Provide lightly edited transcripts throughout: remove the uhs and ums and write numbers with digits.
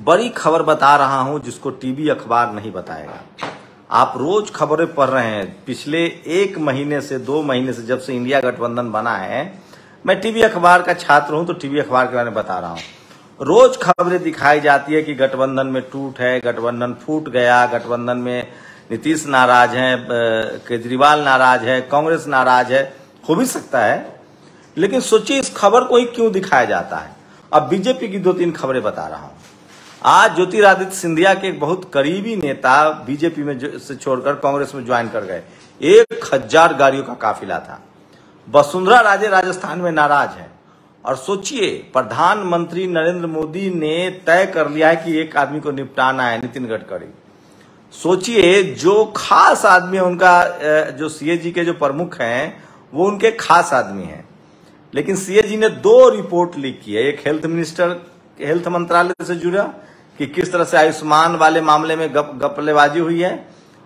बड़ी खबर बता रहा हूं जिसको टीवी अखबार नहीं बताएगा। आप रोज खबरें पढ़ रहे हैं। पिछले 1 महीने से 2 महीने से जब से इंडिया गठबंधन बना है, मैं टीवी अखबार का छात्र हूं तो टीवी अखबार के बारे में बता रहा हूं। रोज खबरें दिखाई जाती है कि गठबंधन में टूट है, गठबंधन फूट गया, गठबंधन में नीतीश नाराज है, केजरीवाल नाराज है, कांग्रेस नाराज है। हो भी सकता है, लेकिन सोचिए इस खबर को ही क्यों दिखाया जाता है। अब बीजेपी की 2-3 खबरें बता रहा हूं। आज ज्योतिरादित्य सिंधिया के एक बहुत करीबी नेता बीजेपी में से छोड़कर कांग्रेस में ज्वाइन कर गए। 1000 गाड़ियों का काफिला था। वसुंधरा राजे राजस्थान में नाराज है। और सोचिए प्रधानमंत्री नरेंद्र मोदी ने तय कर लिया है कि एक आदमी को निपटाना है, नितिन गडकरी। सोचिए जो खास आदमी है उनका, जो सीएजी के जो प्रमुख हैं वो उनके खास आदमी हैं, लेकिन सीएजी ने 2 रिपोर्ट लीक की है। एक हेल्थ मंत्रालय से जुड़ा कि किस तरह से आयुष्मान वाले मामले में गपलेबाजी हुई है,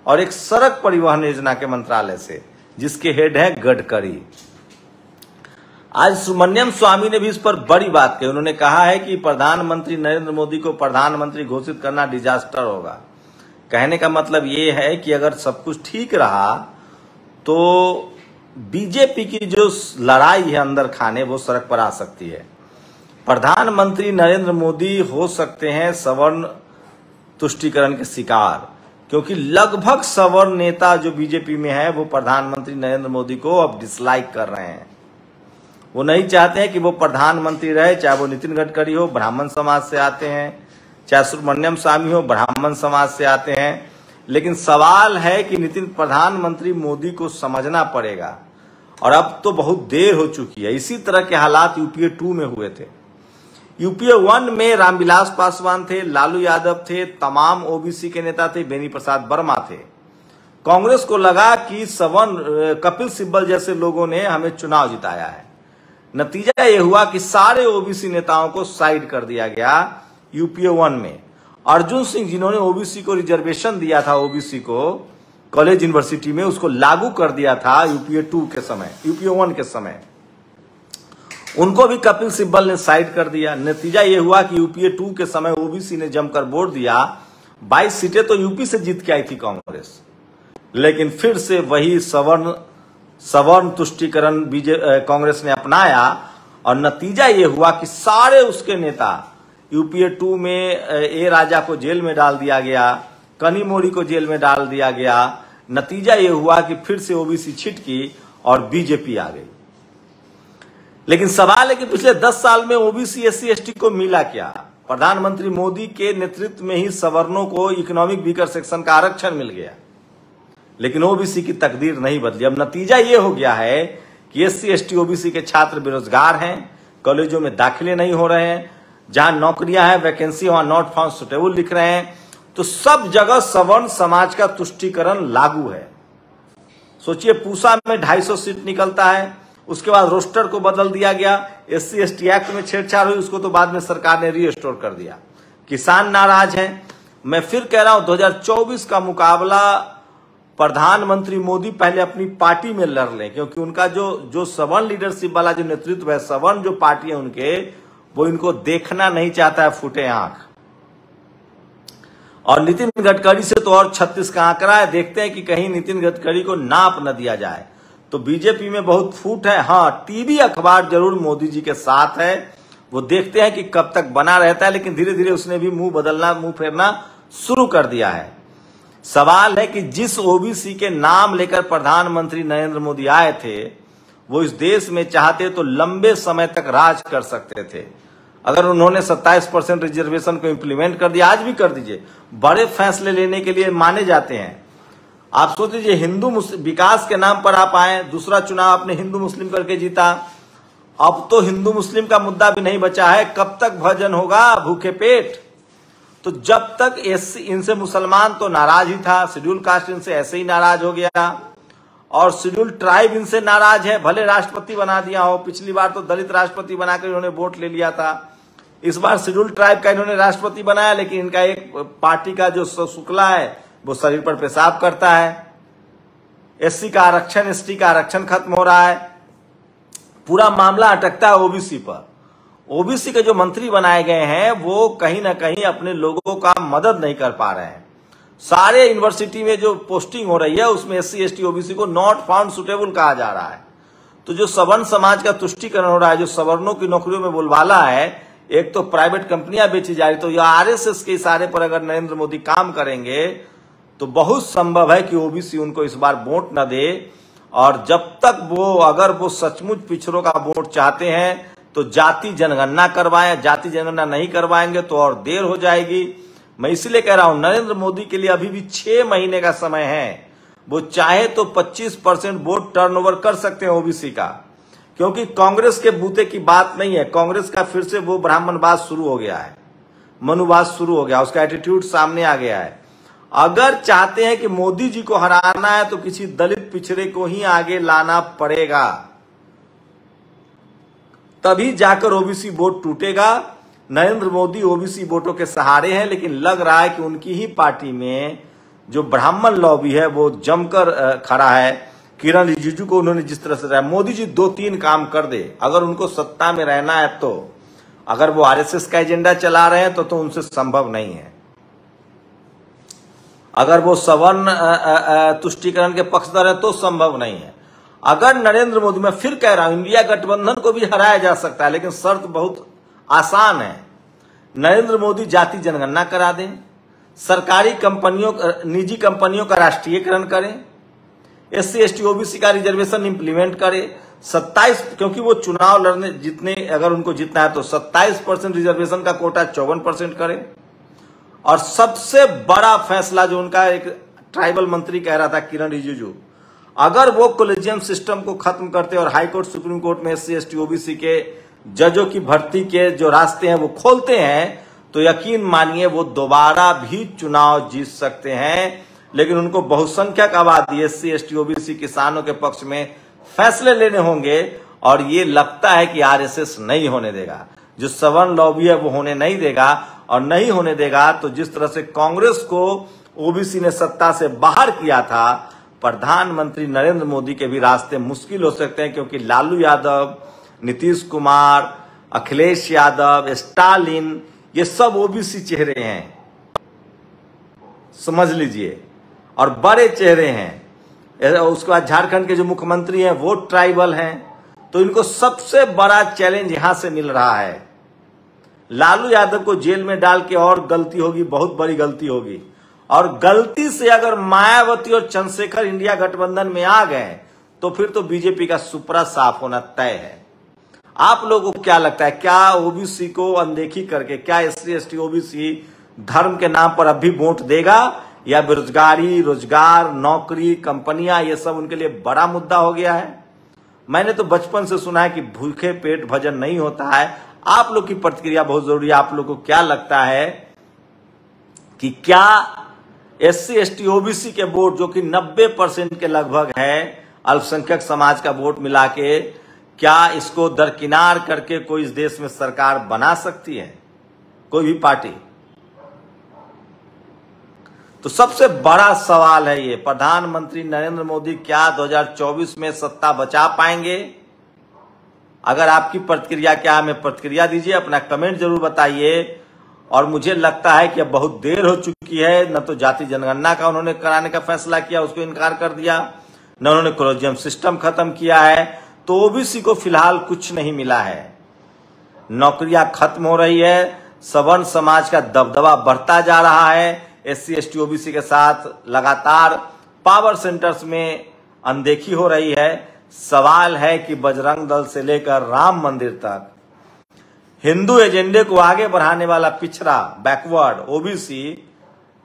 और एक सड़क परिवहन योजना के मंत्रालय से जिसके हेड है गडकरी। आज सुब्रमण्यम स्वामी ने भी इस पर बड़ी बात कही। उन्होंने कहा है कि प्रधानमंत्री नरेंद्र मोदी को प्रधानमंत्री घोषित करना डिजास्टर होगा। कहने का मतलब ये है कि अगर सब कुछ ठीक रहा तो बीजेपी की जो लड़ाई है अंदर खाने, वो सड़क पर आ सकती है। प्रधानमंत्री नरेंद्र मोदी हो सकते हैं सवर्ण तुष्टीकरण के शिकार, क्योंकि लगभग सवर्ण नेता जो बीजेपी में है वो प्रधानमंत्री नरेंद्र मोदी को अब डिसलाइक कर रहे हैं। वो नहीं चाहते हैं कि वो प्रधानमंत्री रहे, चाहे वो नितिन गडकरी हो, ब्राह्मण समाज से आते हैं, चाहे सुब्रमण्यम स्वामी हो, ब्राह्मण समाज से आते हैं। लेकिन सवाल है कि नितिन प्रधानमंत्री मोदी को समझना पड़ेगा, और अब तो बहुत देर हो चुकी है। इसी तरह के हालात यूपीए 2 में हुए थे। यूपीए 1 में रामविलास पासवान थे, लालू यादव थे, तमाम ओबीसी के नेता थे, बेनी प्रसाद वर्मा थे। कांग्रेस को लगा कि सवर्ण कपिल सिब्बल जैसे लोगों ने हमें चुनाव जिताया है। नतीजा यह हुआ कि सारे ओबीसी नेताओं को साइड कर दिया गया यूपीए 1 में। अर्जुन सिंह जिन्होंने ओबीसी को रिजर्वेशन दिया था, ओबीसी को कॉलेज यूनिवर्सिटी में, उसको लागू कर दिया था यूपीए 2 के समय, यूपीए 1 के समय, उनको भी कपिल सिब्बल ने साइड कर दिया। नतीजा यह हुआ कि यूपीए 2 के समय ओबीसी ने जमकर वोट दिया। 22 सीटें तो यूपी से जीत के आई थी कांग्रेस, लेकिन फिर से वही सवर्ण तुष्टीकरण कांग्रेस ने अपनाया, और नतीजा यह हुआ कि सारे उसके नेता यूपीए 2 में ए राजा को जेल में डाल दिया गया, कनी मोड़ी को जेल में डाल दिया गया। नतीजा यह हुआ कि फिर से ओबीसी छिटकी और बीजेपी आ गई। लेकिन सवाल है कि पिछले 10 साल में ओबीसी एससी एसटी को मिला क्या? प्रधानमंत्री मोदी के नेतृत्व में ही सवर्णों को इकोनॉमिक वीकर सेक्शन का आरक्षण मिल गया, लेकिन ओबीसी की तकदीर नहीं बदली। अब नतीजा यह हो गया है कि एससी एसटी ओबीसी के छात्र बेरोजगार हैं, कॉलेजों में दाखिले नहीं हो रहे हैं, जहां नौकरियां हैं वैकेंसी वहां नॉट फाउंड सुटेबल लिख रहे हैं। तो सब जगह सवर्ण समाज का तुष्टीकरण लागू है। सोचिए पूसा में 250 सीट निकलता है, उसके बाद रोस्टर को बदल दिया गया, एससी एसटी एक्ट में छेड़छाड़ हुई, उसको तो बाद में सरकार ने रीस्टोर कर दिया। किसान नाराज हैं। मैं फिर कह रहा हूं 2024 का मुकाबला प्रधानमंत्री मोदी पहले अपनी पार्टी में लड़ लें, क्योंकि उनका जो सवर्ण लीडरशिप वाला जो नेतृत्व है, सवर्ण जो पार्टी है उनके, वो इनको देखना नहीं चाहता है फूटे आंख। और नितिन गडकरी से तो और 36 का आंकड़ा है। देखते हैं कि कहीं नितिन गडकरी को नाप न दिया जाए। तो बीजेपी में बहुत फूट है। हाँ, टीवी अखबार जरूर मोदी जी के साथ है। वो देखते हैं कि कब तक बना रहता है, लेकिन धीरे धीरे उसने भी मुंह फेरना शुरू कर दिया है। सवाल है कि जिस ओबीसी के नाम लेकर प्रधानमंत्री नरेंद्र मोदी आए थे, वो इस देश में चाहते तो लंबे समय तक राज कर सकते थे। अगर उन्होंने 27% रिजर्वेशन को इंप्लीमेंट कर दिया, आज भी कर दीजिए। बड़े फैसले लेने के लिए माने जाते हैं। आप सोच लीजिए, हिंदू विकास के नाम पर आप आए, दूसरा चुनाव आपने हिंदू मुस्लिम करके जीता। अब तो हिंदू मुस्लिम का मुद्दा भी नहीं बचा है। कब तक भजन होगा भूखे पेट? तो जब तक इनसे मुसलमान तो नाराज ही था, शेड्यूल कास्ट इनसे ऐसे ही नाराज हो गया, और शेड्यूल ट्राइब इनसे नाराज है। भले राष्ट्रपति बना दिया हो, पिछली बार तो दलित राष्ट्रपति बनाकर इन्होंने वोट ले लिया था। इस बार शेड्यूल ट्राइब का इन्होंने राष्ट्रपति बनाया, लेकिन इनका एक पार्टी का जो शुक्ला है वो शरीर पर पेशाब करता है। एससी का आरक्षण, एसटी का आरक्षण खत्म हो रहा है। पूरा मामला अटकता है ओबीसी पर। ओबीसी के जो मंत्री बनाए गए हैं वो कहीं ना कहीं अपने लोगों का मदद नहीं कर पा रहे हैं। सारे यूनिवर्सिटी में जो पोस्टिंग हो रही है उसमें SC ST OBC को नॉट फाउंड सुटेबल कहा जा रहा है। तो जो सवर्ण समाज का तुष्टीकरण हो रहा है, जो सवर्णों की नौकरियों में बोलबाला है, एक तो प्राइवेट कंपनियां बेची जा रही, तो यह RSS के इशारे पर अगर नरेंद्र मोदी काम करेंगे तो बहुत संभव है कि ओबीसी उनको इस बार वोट न दे। और जब तक अगर वो सचमुच पिछड़ों का वोट चाहते हैं तो जाति जनगणना करवाएं। जाति जनगणना नहीं करवाएंगे तो और देर हो जाएगी। मैं इसलिए कह रहा हूं नरेंद्र मोदी के लिए अभी भी 6 महीने का समय है। वो चाहे तो 25% वोट टर्नओवर कर सकते हैं ओबीसी का, क्योंकि कांग्रेस के बूते की बात नहीं है। कांग्रेस का फिर से वो ब्राह्मणवाद शुरू हो गया है, मनुवाद शुरू हो गया, उसका एटीट्यूड सामने आ गया है। अगर चाहते हैं कि मोदी जी को हराना है तो किसी दलित पिछड़े को ही आगे लाना पड़ेगा, तभी जाकर ओबीसी वोट टूटेगा। नरेंद्र मोदी ओबीसी वोटों के सहारे हैं, लेकिन लग रहा है कि उनकी ही पार्टी में जो ब्राह्मण लॉबी है वो जमकर खड़ा है। किरण रिजिजू को उन्होंने जिस तरह से रहा, मोदी जी 2-3 काम कर दे अगर उनको सत्ता में रहना है तो। अगर वो RSS का एजेंडा चला रहे हैं तो उनसे संभव नहीं है। अगर वो सवर्ण तुष्टीकरण के पक्षधर है तो संभव नहीं है। अगर नरेंद्र मोदी, मैं फिर कह रहा हूं, इंडिया गठबंधन को भी हराया जा सकता है, लेकिन शर्त बहुत आसान है। नरेंद्र मोदी जाति जनगणना करा दें, सरकारी कंपनियों, निजी कंपनियों का राष्ट्रीयकरण करें, SC ST OBC का रिजर्वेशन इंप्लीमेंट करें। 27, क्योंकि वो चुनाव लड़ने जितने, अगर उनको जीतना है तो 27% रिजर्वेशन का कोटा 54% करें। और सबसे बड़ा फैसला जो उनका एक ट्राइबल मंत्री कह रहा था, किरण रिजिजू, अगर वो कॉलेजियम सिस्टम को खत्म करते और हाई कोर्ट सुप्रीम कोर्ट में SC ST OBC के जजों की भर्ती के जो रास्ते हैं वो खोलते हैं, तो यकीन मानिए वो दोबारा भी चुनाव जीत सकते हैं। लेकिन उनको बहुसंख्यक आबादी SC ST OBC किसानों के पक्ष में फैसले लेने होंगे, और ये लगता है कि RSS नहीं होने देगा। जो सवर्ण लॉबी है वो होने नहीं देगा, और नहीं होने देगा तो जिस तरह से कांग्रेस को ओबीसी ने सत्ता से बाहर किया था, प्रधानमंत्री नरेंद्र मोदी के भी रास्ते मुश्किल हो सकते हैं। क्योंकि लालू यादव, नीतीश कुमार, अखिलेश यादव, स्टालिन, ये सब ओबीसी चेहरे हैं, समझ लीजिए, और बड़े चेहरे हैं। उसके बाद झारखंड के जो मुख्यमंत्री हैं वो ट्राइबल हैं। तो इनको सबसे बड़ा चैलेंज यहां से मिल रहा है। लालू यादव को जेल में डाल के और गलती होगी, बहुत बड़ी गलती होगी। और गलती से अगर मायावती और चंद्रशेखर इंडिया गठबंधन में आ गए तो फिर तो बीजेपी का सुपरा साफ होना तय है। आप लोगों को क्या लगता है, क्या ओबीसी को अनदेखी करके क्या SC ST OBC धर्म के नाम पर अब भी वोट देगा, या बेरोजगारी, रोजगार, नौकरी, कंपनियां, ये सब उनके लिए बड़ा मुद्दा हो गया है? मैंने तो बचपन से सुना है कि भूखे पेट भजन नहीं होता है। आप लोग की प्रतिक्रिया बहुत जरूरी है। आप लोग को क्या लगता है कि क्या SC ST OBC के वोट, जो कि 90% के लगभग है, अल्पसंख्यक समाज का वोट मिला के, क्या इसको दरकिनार करके कोई इस देश में सरकार बना सकती है, कोई भी पार्टी? तो सबसे बड़ा सवाल है ये, प्रधानमंत्री नरेंद्र मोदी क्या 2024 में सत्ता बचा पाएंगे? अगर आपकी प्रतिक्रिया क्या है, हमें प्रतिक्रिया दीजिए, अपना कमेंट जरूर बताइए। और मुझे लगता है कि अब बहुत देर हो चुकी है। न तो जाति जनगणना का उन्होंने कराने का फैसला किया, उसको इनकार कर दिया, न उन्होंने कॉलेजियम सिस्टम खत्म किया है। तो ओबीसी को फिलहाल कुछ नहीं मिला है। नौकरियां खत्म हो रही है, सवर्ण समाज का दबदबा बढ़ता जा रहा है। SC ST OBC के साथ लगातार पावर सेंटर्स में अनदेखी हो रही है। सवाल है कि बजरंग दल से लेकर राम मंदिर तक हिंदू एजेंडे को आगे बढ़ाने वाला पिछड़ा, बैकवर्ड ओबीसी,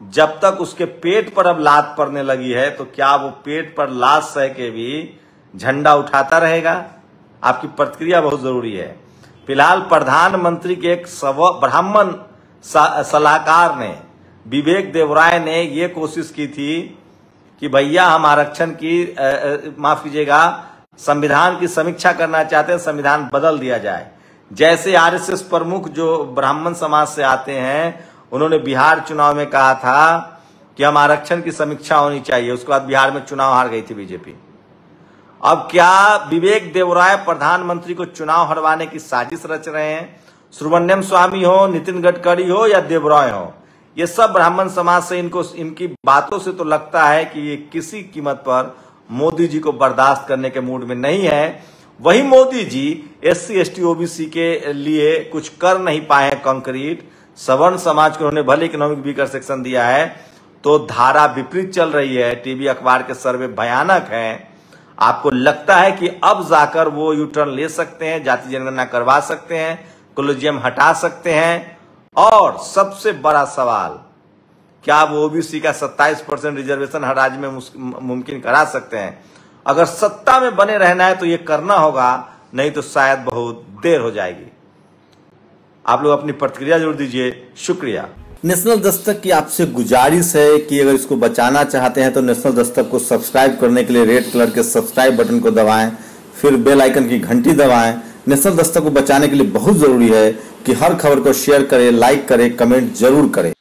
जब तक उसके पेट पर अब लात पड़ने लगी है, तो क्या वो पेट पर लात सह के भी झंडा उठाता रहेगा? आपकी प्रतिक्रिया बहुत जरूरी है। फिलहाल प्रधानमंत्री के एक ब्राह्मण सलाहकार ने, विवेक देवराय ने ये कोशिश की थी कि भैया हम आरक्षण की माफ कीजिएगा, संविधान की समीक्षा करना चाहते हैं, संविधान बदल दिया जाए। जैसे RSS प्रमुख जो ब्राह्मण समाज से आते हैं, उन्होंने बिहार चुनाव में कहा था कि हम आरक्षण की समीक्षा होनी चाहिए। उसके बाद बिहार में चुनाव हार गई थी बीजेपी। अब क्या विवेक देवराय प्रधानमंत्री को चुनाव हरवाने की साजिश रच रहे हैं? सुब्रमण्यम स्वामी हो, नितिन गडकरी हो या देवराय हो, ये सब ब्राह्मण समाज से इनकी बातों से तो लगता है कि ये किसी कीमत पर मोदी जी को बर्दाश्त करने के मूड में नहीं है। वही Modi ji SC ST OBC के लिए कुछ कर नहीं पाए कंक्रीट। सवर्ण समाज को उन्होंने भले इकोनॉमिक वीकर सेक्शन दिया है, तो धारा विपरीत चल रही है। टीवी अखबार के सर्वे भयानक है। आपको लगता है कि अब जाकर वो यू टर्न ले सकते हैं, जाति जनगणना करवा सकते हैं, कोलिजियम हटा सकते हैं? और सबसे बड़ा सवाल, क्या वो ओबीसी का 27% रिजर्वेशन हर राज्य में मुमकिन करा सकते हैं? अगर सत्ता में बने रहना है तो ये करना होगा, नहीं तो शायद बहुत देर हो जाएगी। आप लोग अपनी प्रतिक्रिया जरूर दीजिए। शुक्रिया। नेशनल दस्तक की आपसे गुजारिश है कि अगर इसको बचाना चाहते हैं तो नेशनल दस्तक को सब्सक्राइब करने के लिए रेड कलर के सब्सक्राइब बटन को दबाएं, फिर बेल आइकन की घंटी दबाएं। नेशनल दस्तक को बचाने के लिए बहुत जरूरी है कि हर खबर को शेयर करें, लाइक करें, कमेंट जरूर करें।